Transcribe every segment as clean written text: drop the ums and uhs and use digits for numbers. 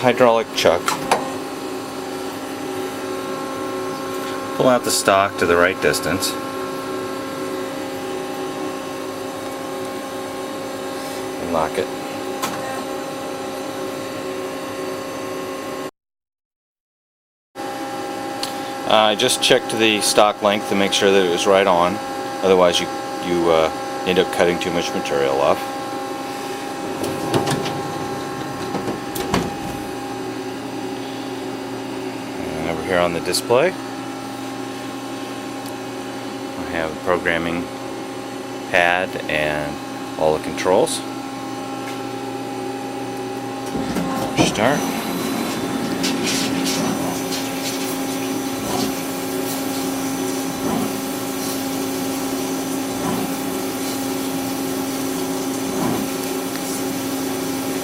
hydraulic chuck. Pull out the stock to the right distance. And lock it. I just checked the stock length to make sure that it was right on. Otherwise you end up cutting too much material off. And over here on the display, I have the programming pad and all the controls. Start.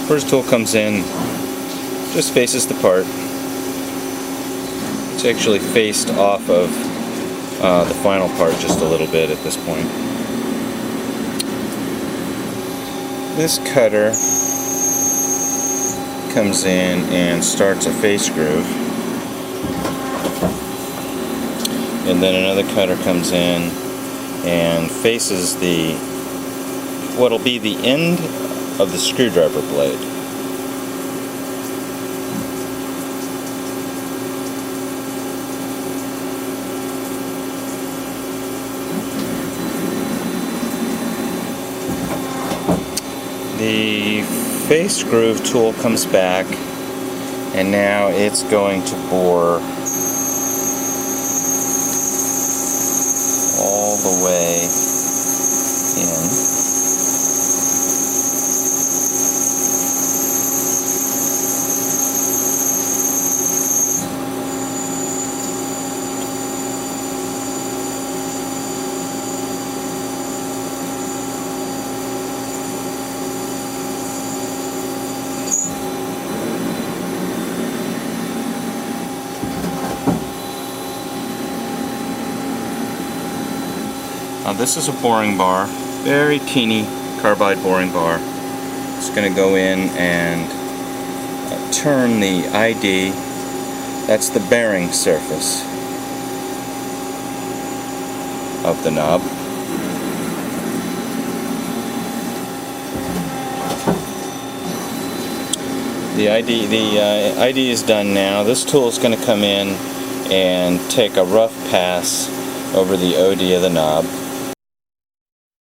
First tool comes in, just faces the part. It's actually faced off of the final part just a little bit at this point. This cutter comes in and starts a face groove. And then another cutter comes in and faces what'll be the end of the screwdriver blade. The face groove tool comes back, and now it's going to bore all the way in. This is a boring bar, very teeny carbide boring bar. It's going to go in and turn the ID, that's the bearing surface of the knob. The ID is done now. This tool is going to come in and take a rough pass over the OD of the knob.